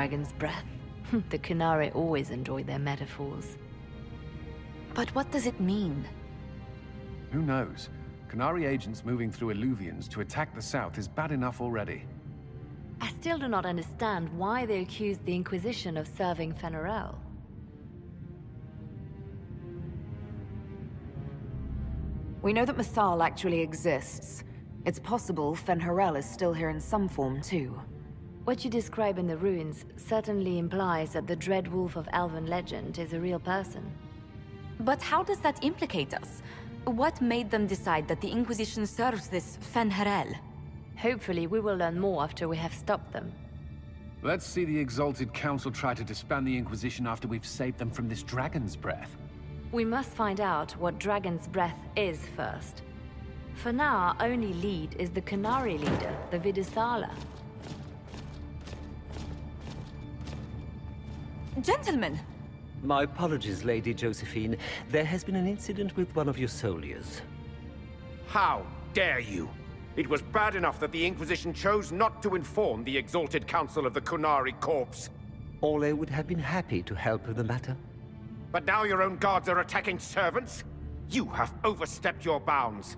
dragon's breath. The Qunari always enjoy their metaphors. But what does it mean? Who knows? Qunari agents moving through Illuvians to attack the south is bad enough already. I still do not understand why they accused the Inquisition of serving Fen'Arel. We know that Mythal actually exists. It's possible Fen'Arel is still here in some form, too. What you describe in the ruins certainly implies that the Dread Wolf of Elven legend is a real person. But how does that implicate us? What made them decide that the Inquisition serves this Fen'Arel? Hopefully we will learn more after we have stopped them. Let's see the Exalted Council try to disband the Inquisition after we've saved them from this dragon's breath. We must find out what Dragon's Breath is first. For now, our only lead is the Qunari leader, the Viddasala. Gentlemen! My apologies, Lady Josephine. There has been an incident with one of your soldiers. How dare you! It was bad enough that the Inquisition chose not to inform the Exalted Council of the Qunari corpse. Orle would have been happy to help with the matter. But now your own guards are attacking servants? You have overstepped your bounds.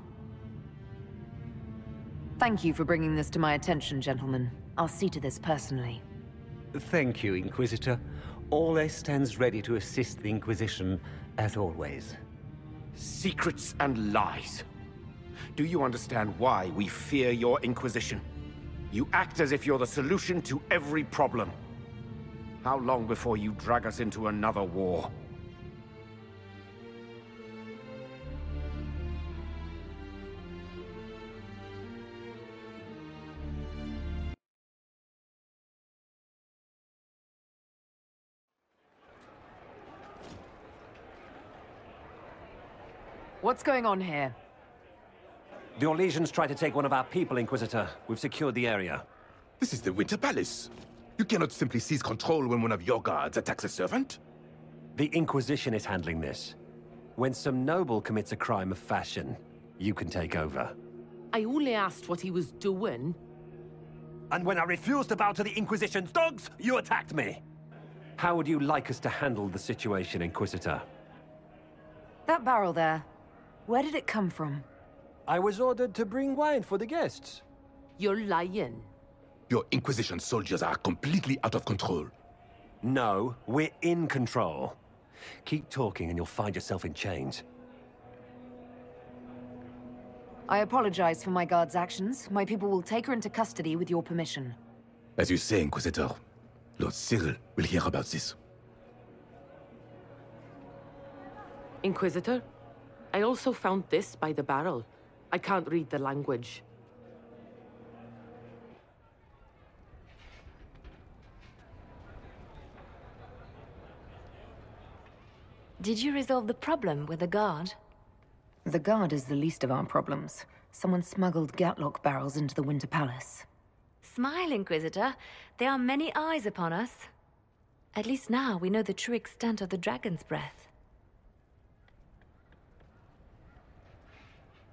Thank you for bringing this to my attention, gentlemen. I'll see to this personally. Thank you, Inquisitor. Orle stands ready to assist the Inquisition, as always. Secrets and lies. Do you understand why we fear your Inquisition? You act as if you're the solution to every problem. How long before you drag us into another war? What's going on here? The Orlesians tried to take one of our people, Inquisitor. We've secured the area. This is the Winter Palace. You cannot simply seize control when one of your guards attacks a servant. The Inquisition is handling this. When some noble commits a crime of fashion, you can take over. I only asked what he was doing. And when I refused to bow to the Inquisition's dogs, you attacked me! How would you like us to handle the situation, Inquisitor? That barrel there. Where did it come from? I was ordered to bring wine for the guests. You're lying. Your Inquisition soldiers are completely out of control. No, we're in control. Keep talking and you'll find yourself in chains. I apologize for my guard's actions. My people will take her into custody with your permission. As you say, Inquisitor, Lord Cyril will hear about this. Inquisitor, I also found this by the barrel. I can't read the language. Did you resolve the problem with the guard? The guard is the least of our problems. Someone smuggled Gatlock barrels into the Winter Palace. Smile, Inquisitor. There are many eyes upon us. At least now we know the true extent of the Dragon's Breath.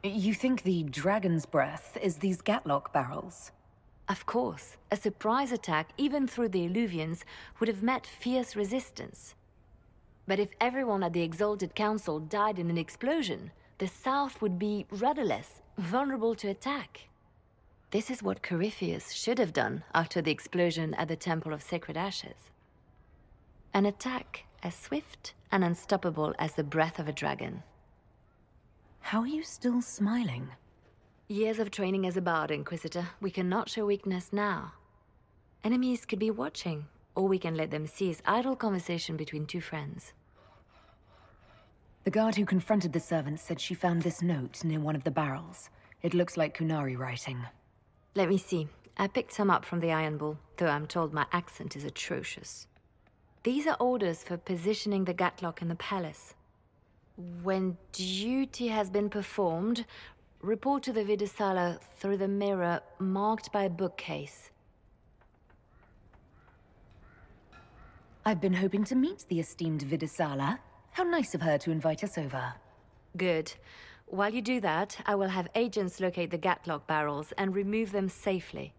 You think the Dragon's Breath is these Gatlock barrels? Of course. A surprise attack, even through the Illuvians, would have met fierce resistance. But if everyone at the Exalted Council died in an explosion, the South would be rudderless, vulnerable to attack. This is what Corypheus should have done after the explosion at the Temple of Sacred Ashes. An attack as swift and unstoppable as the breath of a dragon. How are you still smiling? Years of training as a bard, Inquisitor. We cannot show weakness now. Enemies could be watching, or we can let them seize idle conversation between two friends. The guard who confronted the servants said she found this note near one of the barrels. It looks like Qunari writing. Let me see. I picked some up from the Iron Bull, though I'm told my accent is atrocious. These are orders for positioning the Gatlock in the palace. When duty has been performed, report to the Viddasala through the mirror marked by a bookcase. I've been hoping to meet the esteemed Viddasala. How nice of her to invite us over. Good. While you do that, I will have agents locate the Gatlock barrels and remove them safely.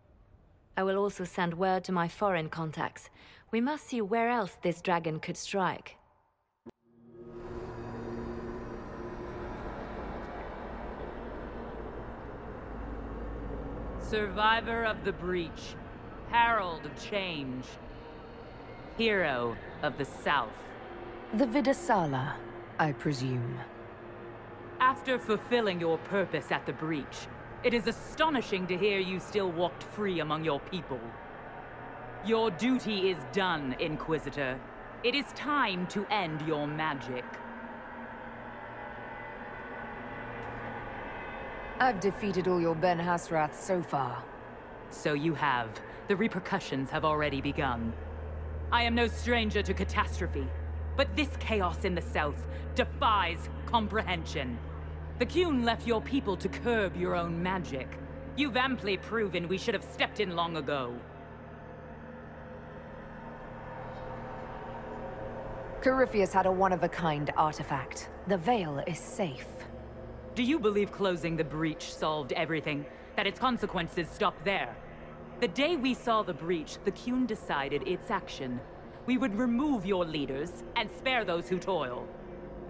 I will also send word to my foreign contacts. We must see where else this dragon could strike. Survivor of the breach. Herald of change. Hero of the South. The Viddasala, I presume. After fulfilling your purpose at the breach, it is astonishing to hear you still walked free among your people. Your duty is done, Inquisitor. It is time to end your magic. I've defeated all your Ben Hasrath so far. So you have. The repercussions have already begun. I am no stranger to catastrophe, but this chaos in the south defies comprehension. The Qun left your people to curb your own magic. You've amply proven we should have stepped in long ago. Corypheus had a one-of-a-kind artifact. The Veil is safe. Do you believe closing the breach solved everything? That its consequences stopped there? The day we saw the breach, the Qun decided its action. We would remove your leaders and spare those who toil.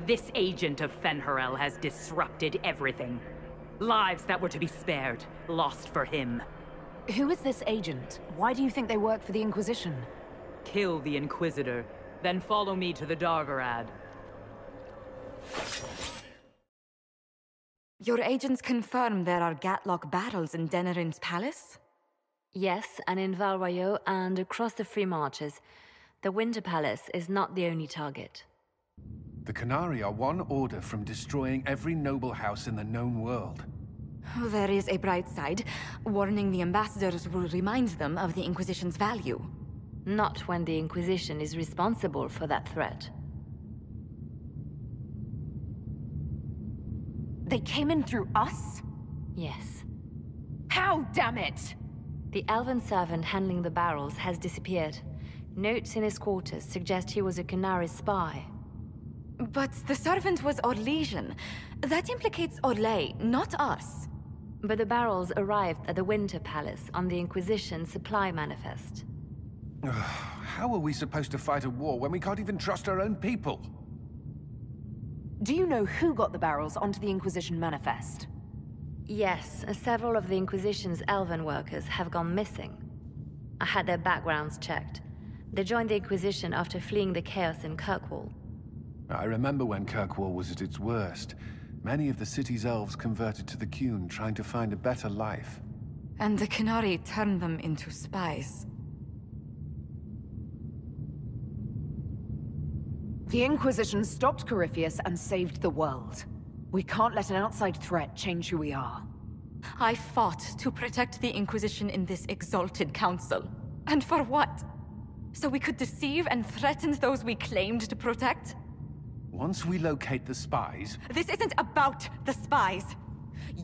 This agent of Fen'Harel has disrupted everything. Lives that were to be spared, lost for him. Who is this agent? Why do you think they work for the Inquisition? Kill the Inquisitor, then follow me to the Dargarad. Your agents confirm there are Gatlock battles in Denerim's palace? Yes, and in Val Royeaux and across the Free Marches. The Winter Palace is not the only target. The Qunari are one order from destroying every noble house in the known world. There is a bright side. Warning the ambassadors will remind them of the Inquisition's value. Not when the Inquisition is responsible for that threat. They came in through us? Yes. How, damn it? The elven servant handling the barrels has disappeared. Notes in his quarters suggest he was a Qunari spy. But the servant was Orlesian. That implicates Orlais, not us. But the barrels arrived at the Winter Palace on the Inquisition supply manifest. How are we supposed to fight a war when we can't even trust our own people? Do you know who got the barrels onto the Inquisition manifest? Yes, several of the Inquisition's elven workers have gone missing. I had their backgrounds checked. They joined the Inquisition after fleeing the chaos in Kirkwall. I remember when Kirkwall was at its worst. Many of the city's elves converted to the Qun, trying to find a better life. And the Qunari turned them into spies. The Inquisition stopped Corypheus and saved the world. We can't let an outside threat change who we are. I fought to protect the Inquisition in this exalted council. And for what? So we could deceive and threaten those we claimed to protect? Once we locate the spies... This isn't about the spies.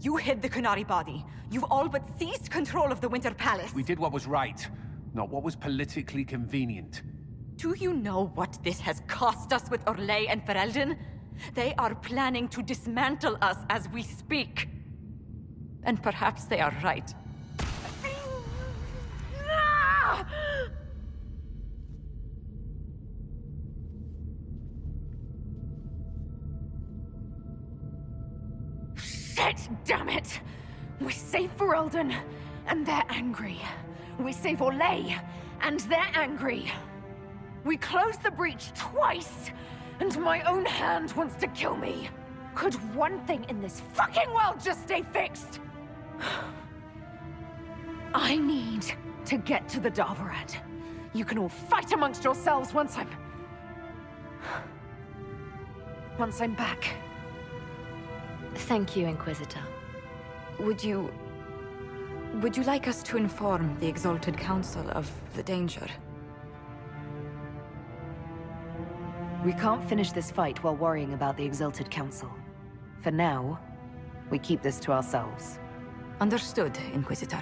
You hid the Qunari body. You've all but seized control of the Winter Palace. We did what was right, not what was politically convenient. Do you know what this has cost us with Orlais and Ferelden? They are planning to dismantle us as we speak. And perhaps they are right. Shit, damn it! We save Ferelden, and they're angry. We save Orlais, and they're angry. We closed the breach twice, and my own hand wants to kill me. Could one thing in this fucking world just stay fixed? I need to get to the Dargarad. You can all fight amongst yourselves once I'm back. Thank you, Inquisitor. Would you like us to inform the Exalted Council of the danger? We can't finish this fight while worrying about the Exalted Council. For now, we keep this to ourselves. Understood, Inquisitor.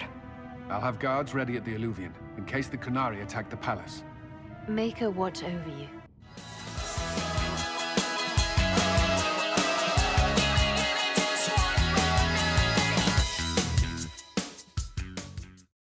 I'll have guards ready at the Alluvion, in case the Qunari attack the palace. Make a watch over you.